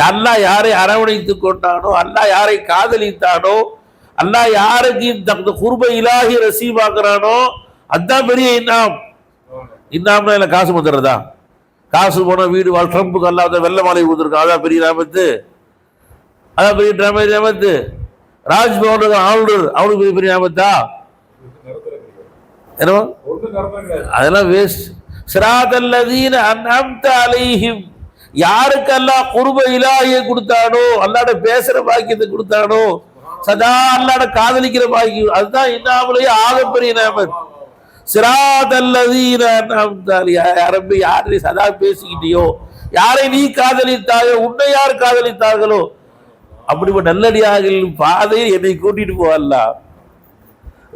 S1: அல்லாஹ் யாரை அரவணைத்து கொண்டானோ, அல்லாஹ் யாரை காதலித்தானோ, அல்லாஹ் யாருக்கு இந்த குர்பை இலாஹி ரசீவாக்குறானோ, அதுதான் பெரிய இன்னாம். இன்னாம்னா இல்லை காசு வந்துடுறதா? காசு போன வீடு ட்ரம்புக்கு அல்லாத வெள்ள மாலை கொடுத்துருக்கான், அதான் பெரிய ராமத்து. அதான் பெரிய ராமத்து. ராஜ்பவனுக்கு ஆளுநர் அவனுக்கு பெரிய பெரிய ராமத்தா? அதெல்லாம் வேஸ்ட். சிராதல்லதீன அன்அம்த அலைஹிம், யாருக்கெல்லாம் குர்ப இலாஹியை கொடுத்தானோ, அல்லாஹ்ட பேசுற பாக்கியத்தை கொடுத்தானோ, சதா அல்லாஹ்ட காதலிக்கிற பாக்கியம், அதுதான் இன்னாமலேயே ஆகப்பெரிய நியமத். சிராதல்லதீன அன்அம்த அலைஹிம், யாரை சதா பேசிக்கிட்டியோ, யாரை நீ காதலித்தாயோ, உன்னை யார் காதலித்தார்களோ அப்படிப்பட்ட நல்லடியார்களின் பாதையில் என்னை கூட்டிட்டு போ அல்லாஹ்.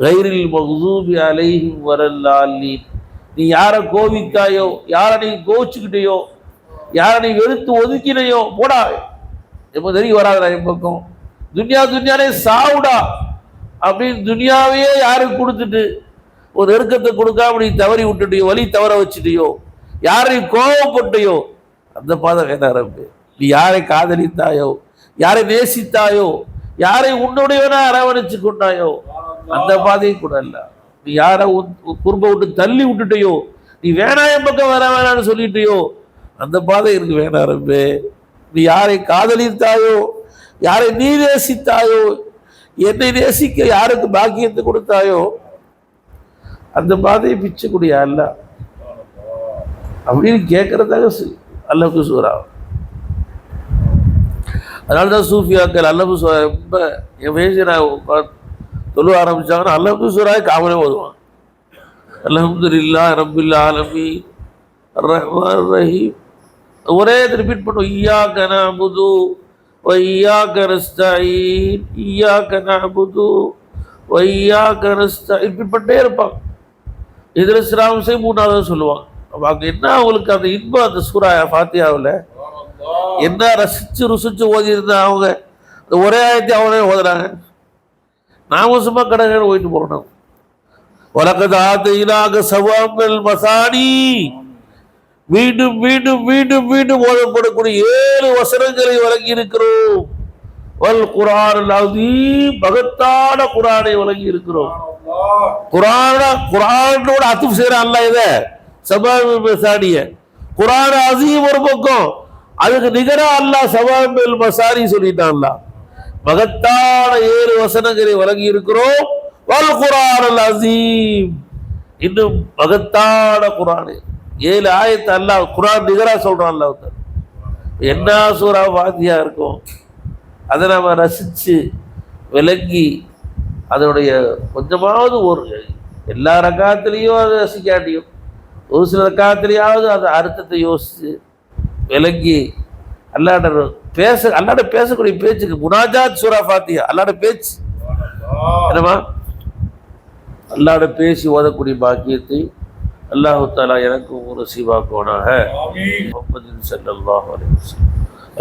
S1: கைரில் மக்தூபி அலைஹிம் வலல்லாலீன், நீ யாரை கோவித்தாயோ, யாரை நீ கோவிச்சுக்கிட்டையோ, யாரை நீ வெறுத்து ஒதுக்கினையோ போடா, எப்போ தெரிய வராதுடா என் பக்கம். துன்யானே சாவுடா அப்படின்னு துன்யாவையே யாருக்கு கொடுத்துட்டு ஒரு நெருக்கத்தை கொடுக்காம நீ தவறி விட்டுட்டியோ, வழி தவற வச்சுட்டியோ, யாரை கோவப்பட்டையோ, அந்த பாதை வேண்டாம். நீ யாரை காதலித்தாயோ, யாரை நேசித்தாயோ, யாரை உன்னுடையவனா அரவணைச்சு கொண்டாயோ, அந்த பாதையை கூட அல்ல. நீ யாரை குர்ப விட்டு தள்ளி விட்டுட்டையோ, நீ வேணாய பக்கம் வர வேணான்னு சொல்லிட்டியோ, அந்த பாதை இருக்கு வேணாம் ரப்பே. நீ யாரை காதலித்தாயோ, யாரை நீ நேசித்தாயோ, என்னை நேசிக்க யாருக்கு பாக்கியத்தை கொடுத்தாயோ, அந்த பாதையை பிச்சக்கூடிய அல்ல அப்படின்னு கேட்கறதாக அல்லாஹ்வுக்கு சூரா. அதனால்தான் சூஃபியாக்கள் அல்லாஹ்வுக்கு ரொம்ப என் வயசு நான் சொல்ல ஆரம்பிச்சாங்கன்னா அல்லாஹ்வுக்கு சூராவை காமனே ஓதுவான். அல்ஹம்துலில்லாஹி ரப்பில் ஆலமீன் அர்ரஹ்மானிர் ரஹீம் ஒரே ரிப்பீட் பண்ணுவோம். இய்யாக நஅபுது வ இய்யாக நஸ்தஈன், இய்யாக நஅபுது வ இய்யாக நஸ்தஈன் ரிப்பீட் பண்ணிட்டே இருப்பாங்க. இதில் சிராம்சை மூணாவது சொல்லுவாங்க. அப்போ அங்கே என்ன அவங்களுக்கு அந்த இன்பம், அந்த சூரா ஃபாத்தியாவில் என்ன ரசிச்சு ருசிச்சு ஓதி இருந்தா அவங்க இந்த ஒரே ஆயத்தை அவனே ஓதுறாங்க. நாம சும்மா கடற்கரை போயிட்டு போறோம். வலக்கத் ஆதைனாக சவாமல் மசானி, மீண்டும் மீண்டும் மீண்டும் மீண்டும் ஓதப்படக்கூடிய 7 வசனங்களை வழங்கி இருக்கிறோம். வல் குர்ஆனுல் அஸீம், மகத்தான குர்ஆனை வழங்கி இருக்கிறோம். குர்ஆனோட அத்துஃப் செய்யற அல்லாஹ் இத சவாமல் மசானிய, குர்ஆன் அஸீம் ஒரு பக்கம், அதுக்கு நிகரா அல்லாஹ் சவாமல் மசானி சொல்லிட்டான். அல்லாஹ் மகத்தான 7 வசனங்களை வழங்கி இருக்கிறோம். வல் குர்ஆனுல் அஸீம், இன்னும் மகத்தான குர்ஆன் 7 ஆயத்தை அல்லாஹ் குர்ஆன் நிகரா சொல்றான். அல்லாஹ் என்ன சூரா ஃபாத்தியா இருக்கும், அதை நம்ம ரசிச்சு விளங்கி அதனுடைய கொஞ்சமாவது ஒரு எல்லா ரக்காத்திலையும் அதை ரசிக்காட்டியும் ஒரு சில ரக்காத்திலையாவது அந்த அர்த்தத்தை யோசிச்சு விளங்கி அல்லாட பேசக்கூடிய பேச்சுக்கு முனாஜாத் சூரா ஃபாத்தியா அல்லாட பேச்சு என்னமா அல்லாட பேசி ஓதக்கூடிய பாக்கியத்தை அல்லாஹு தஆலா எனக்கும் நசீபாக்குவானாக. முஹம்மதின் ஸல்லல்லாஹு அலைஹி வஸல்லம்.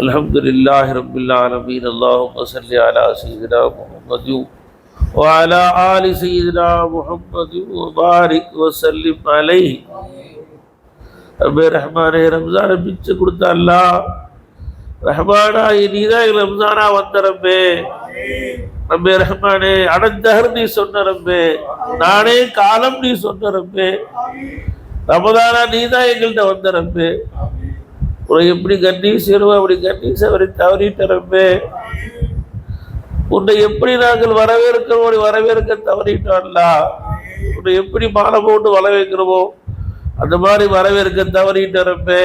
S1: அல்ஹம்துலில்லாஹி ரப்பில் ஆலமீன். அல்லாஹும்ம ஸல்லி அலா சய்யிதினா முஹம்மதி வ அலா ஆலி சய்யிதினா முஹம்மதி வ பாரிக் வ ஸல்லிம் அலைஹி. ரப்பே ரஹ்மானே, ரம்ஸானை பிச்சு கொடுத்த அல்லாஹ் ரஹ்மானா, நீதான் ரம்ஸானா வந்த ரப்பே. ரப்பே ரஹ்மானே, அடந்தஹர் நீ சொன்ன ரப்பே, நானே காலம் நீ சொன்ன ரப்பே. ரமதானா நீதான் எங்கள்கிட்ட வந்த ரப்பே. உன்னை எப்படி கண்ணீசேருவோ அப்படி கண்ணீசவரை தவறிட்ட ரப்பே. உன்னை எப்படி நாங்கள் வரவேற்கிறோம் அப்படி வரவேற்க தவறிட்டோம்ல. உன்னை எப்படி மாலை போட்டு வரவேற்கிறோமோ அந்த மாதிரி வரவேற்க தவறிட்ட ரப்பே.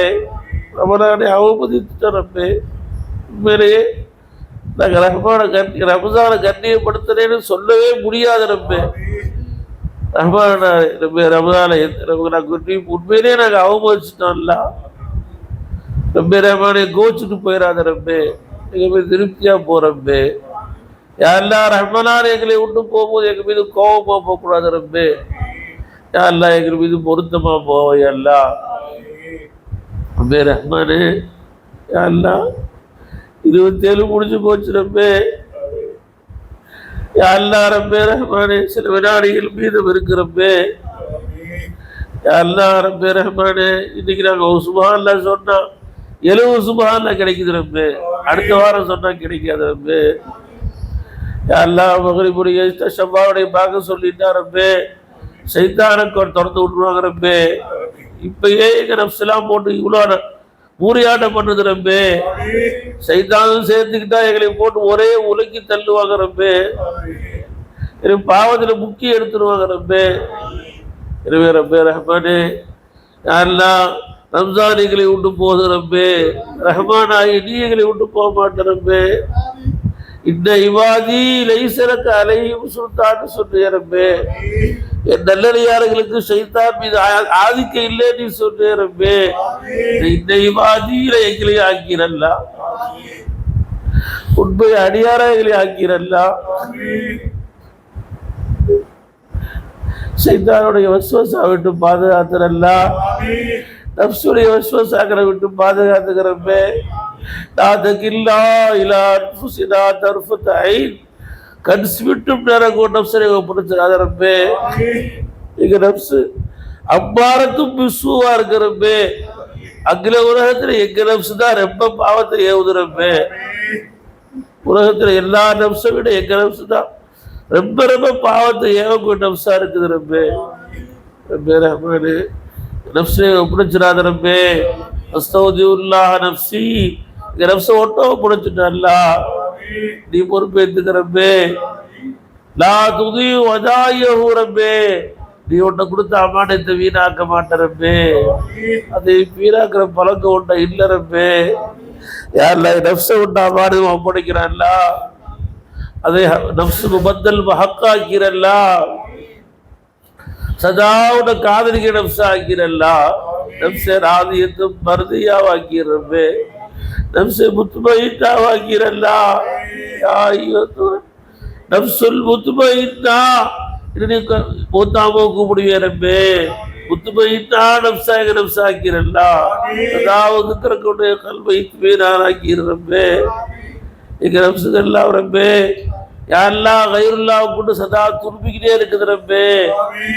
S1: ரமதானை அவமதித்துட்ட ரப்பே. உண்மையிலேயே நாங்கள் ரமதானை கண்ணியப்படுத்துறேன்னு சொல்லவே முடியாத ரப்பே. ரமதானை உண்மையிலேயே நாங்கள் அவமதிச்சிட்டோம்ல. ரப்பே ரஹ்மானே, கோச்சுட்டு போயிடாத ரப்பே. எங்கள் மீது திருப்தியா போறப்பே. யாரெல்லாம் ரஹ்மான் எங்களை விட்டு போகும்போது எங்கள் மீது கோபமா போகக்கூடாது ரப்பே. யாரெல்லாம் எங்கள் மீது பொருத்தமா போவோம் எல்லாம். ரப்பே ரஹ்மானே, யாரெல்லாம் 27 முடிஞ்சு போச்சு ரப்பே. யாரெல்லாம் ரப்பே ரஹ்மானே, சில வினாடிகள் மீதம் இருக்கிறப்பே. அல்லாஹ் ரப்பே ரஹ்மானே, இன்னைக்கு நாங்கள் சுப்ஹானல்லாஹ் சொன்னா 70 சுப்ஹானல்லாஹ் கிடைக்குது ரப்பே, அடுத்த வாரம் சொன்னா கிடைக்காது ரப்பே. அல்லாஹ் மக்ரிபுடைய ஷவ்வாவுடைய பார்க்க சொல்லிட்டா ரப்பே, சைத்தானுக்கு திறந்து விட்டுருவாங்க ரப்பே. இப்பயே எங்க நப்செல்லாம் போட்டு இவ்வளோ மூரியாட்டம் பண்ணுது ரப்பே, சைத்தானும் சேர்த்துக்கிட்டா எங்களை போட்டு ஒரே உலக்கி தள்ளுவாங்க ரப்பே, பாவத்துல முக்கிய எடுத்துருவாங்க ரப்பே. எனவே ரப்பே ரஹ்மானே, யாரெல்லாம் ரம்ஜான் எங்களை விட்டு போகுது ரப்பே, ரஹ்மானாகி நீ எங்களை விட்டு போக மாட்டேன் ரப்பே. இந்த இவாதி லைசரக்கு அலையும் சுல்தான் சொன்னிய ரப்பே, என் நல்லடியார்களுக்கு ஷைத்தான் மீது ஆதிக்கம் இல்லை நீ சொன்னிய ரப்பே. இந்த இவாதியில எங்களை ஆக்கிறல்லா, உண்மை அடியாரா எங்களை ஆக்கிறல்லா. ஷைத்தானுடைய வஸ்வசா விட்டு பாதுகாத்துறல்லா, நப்சுடைய வஸ்வசாக்களை விட்டு பாதுகாத்துக்கிறப்பே. நாதகில்லா இலா அன்ஃபுஸினா தர்ஃபத ஐன், கண் விட்டும் நேரம் நப்சரை பிடிச்சிடாத ரப்பே. எங்க நப்சு அம்மாரத்தும் பிசுவா இருக்கிறப்பே, அகில உலகத்துல எங்க நப்சு தான் ரொம்ப பாவத்தை ஏவுதுறப்பே. உலகத்துல எல்லா நப்சை விட எங்க நப்சு தான் ரொம்ப ரொம்ப பாவத்தை ஏவக்கூடிய நப்சா இருக்குது ரப்பே. ரப்பே ரஹ்மானே, நப்சை பிடிச்சிடாத ரப்பே. அஸ்தௌதியுல்லாஹ் நப்சி, எங்க நப்சை ஒட்டோ பிடிச்சிட்டா நீ பொறுப்பேற்றுக்க ரப்பே. லா துதி வதாயஹு ரப்பே, நீ ஒன்றை கொடுத்த அமானத்தை வீணாக்க மாட்ட ரப்பே. அதை வீணாக்குற பழக்கம் ஒன்றை இல்லை ரப்பே. யாரில் நப்சை ஒன்று அமானம் ஒப்படைக்கிறான்ல, அதை நப்சுக்கு பத்தல் ஹக்காக்கிறல்லா, சதாவுட காதலிக்க நப்சா ஆக்கிறல்லா. நப்சை ராதியத்தும் மருதியாவாக்கிறப்பே, நப்சை முத்துமையிட்டாவாக்கிறல்லா. நப்சுல் முத்துமையிட்டா மூத்தாமோ கூப்பிடுவேரப்பே. முத்துமையிட்டா நப்சா எங்க நப்சா ஆக்கிறல்லா, சதாவது திறக்கூடிய கல்வை வீணானாக்கிறப்பே. எங்க நப்சுகள்லாம் ரப்பே, யாரெல்லாம் கயிறுல்லாவை கொண்டு சதா துருப்பிக்கிட்டே இருக்குது ரப்பே.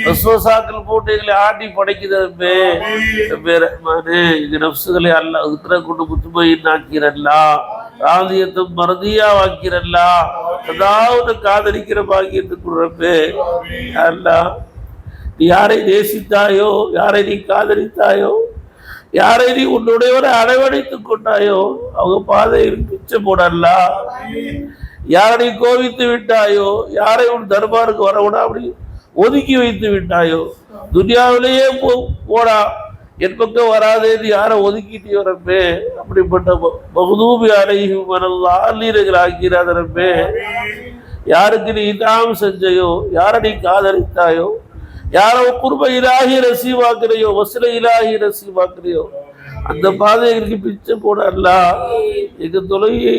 S1: வஸ்வசாக்கள் போட்டு எங்களை ஆட்டி படைக்குது ரப்பே. ரப்பே ரஹ்மானே, எங்க நப்சுகளை அல்லா உத்திர கொண்டு முத்துமையின் ஆக்கிறல்லா, ராதியத்தும் மறதியா வாக்கிறல்லா, சதாவது காதலிக்கிற பாக்கியத்துக்கு ரப்பே. யாரெல்லாம் நீ யாரை நேசித்தாயோ, யாரை நீ காதலித்தாயோ, யாரை நீ உன்னுடையவரை அரவணைத்துக் கொண்டாயோ, அவங்க பாதையில் பிச்சை போடல்லா. யாரை நீ கோவித்து விட்டாயோ, யாரை உன் தர்பாருக்கு வரவிடா அப்படி ஒதுக்கி வைத்து விட்டாயோ, துனியாவிலேயே போடா என் பக்கம் வராதே யாரை ஒதுக்கிட்டு வரப்பே. அப்படிப்பட்ட மக்தூபி அலைஹிம் வலல்லாஹீன்கள் ஆக்கிறாத ரப்பே. யாருக்கு நீ இனாம் செஞ்சையோ, யாரை நீ காதலித்தாயோ, யாரோ குர்ப இலாஹி ரசீவாக்குறையோ, வஸ்ல இலாஹி ரசீவாக்குறையோ, அந்த பாதைகளுக்கு பிச்சை போடல்லா. எங்க தொழுகை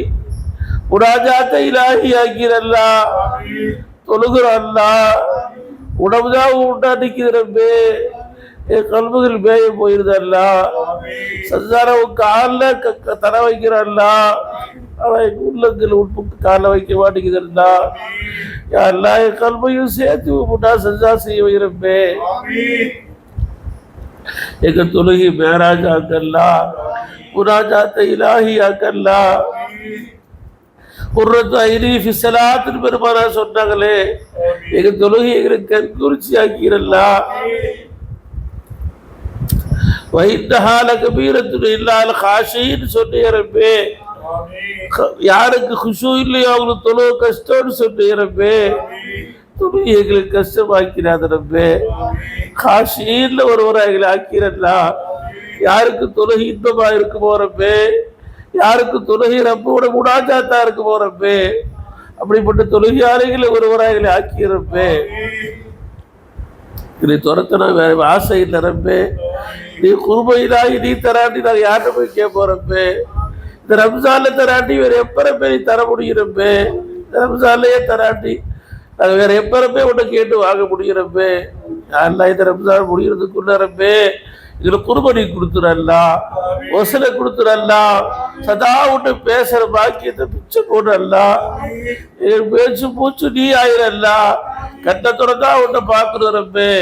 S1: முனாஜாத்த இலாஹி ஆக்கிறல்லா, தொழுகிறல்லா. உடம்புதான் உண்டா நிற்கிறப்பே, என் கல்புகள் மேய போயிருதல்லா. சஞ்சார காலில் தர வைக்கிறல்லா, ஆனால் எங்கள் உள்ளங்கள் உட்புட்டு காலில் வைக்க மாட்டேங்குதுல்லா. யாரெல்லாம் என் கல்பையும் சேர்த்து விட்டா சஜா செய்ய வைக்கிறப்பே. எங்க தொழுகை மேராஜ் ஆக்கல்லா, முனாஜாத்த இலாஹி ஆக்கல்லா. குர்ரத்து ஐனி ஃபி ஸலாத்தின் பெருமானா சொன்னாங்களே, எங்க தொழுகை எங்களுக்கு கண்குறிச்சி ஆக்கிறல்லா. வைன்னஹா லகபீரத்துன் இல்லால் காஷீன் சொன்னீரப்பே. யாருக்கு குஷு இல்லையோ அவங்களுக்கு தொழுகை கஷ்டம்னு சொன்னீரப்பே. தொழுகை எங்களுக்கு கஷ்டமாக்கிறாதரப்பே. காஷீன்ல ஒருவரை எங்களை ஆக்கிறல்லா. யாருக்கு தொழுகை இன்பமா இருக்கு போறப்பே, யாருக்கு தொழுகை ரப்போட முனாஜாத்தா இருக்கு போறப்பே, அப்படிப்பட்ட தொழுகையாளிகளை ஒருவராக ஆக்கிறப்பே. இதை துரத்தனா வேற ஆசை இல்லை ரப்பே. நீ குருபையிலாகி நீ தராட்டி நாங்கள் யார்கிட்ட போய் கேட்க போறப்பே. இந்த ரம்ஜான்ல தராட்டி வேற எப்பறப்பே நீ தர முடிகிறப்பே. இந்த ரம்ஜான்லயே தராட்டி நாங்கள் வேற எப்பறப்பே உன்னை கேட்டு வாங்க முடிகிறப்பே. யாரெல்லாம் இந்த ரம்ஜான் முடிகிறதுக்குள்ளப்பே இதுல குர்பனி கொடுத்துடல்லா, ஒசலை கொடுத்துடல்லா. சதா விட்டு பேசுற பாக்கியத்தை பிச்சை போடல்லா. பேச்சு பூச்சு நீ ஆயிரல்லா. கட்டத்தோட தான் உன்னை பார்க்கணும் ரப்பே.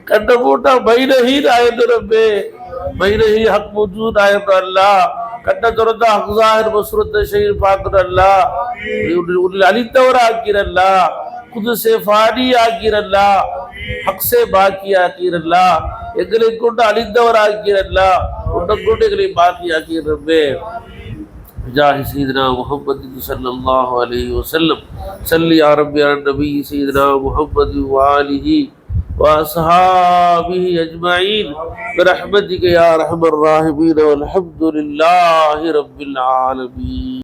S1: கண்ணை போட்டா மைனஹீன் ஆயிட்டு ரப்பே, மைனஹி ஹக் மௌஜூத் ஆயிட்டு அல்லாஹ். கண்ணை திறந்தா ஹக்ஸாஹிர் மஸ்ரூத் ஷெய்ர் பார்க்குற அல்லாஹ். உன்னை அழித்தவர் ஆக்கிறல்லா, குதுசே ஃபானி ஆக்கிறல்லா, ஹக்ஸே பாக்கி ஆக்கிறல்லா, எங்களை கொண்டு அழிந்தவர் ஆக்கிறல்லா, உன்னை கொண்டு எங்களை பாக்கி ஆக்கிறப்பே. جاه سيدنا محمد صلى الله عليه وسلم صل يا ربي على النبي سيدنا محمد وآله وأصحابه أجمعين برحمتك يا أرحم الراحمين والحمد لله رب العالمين.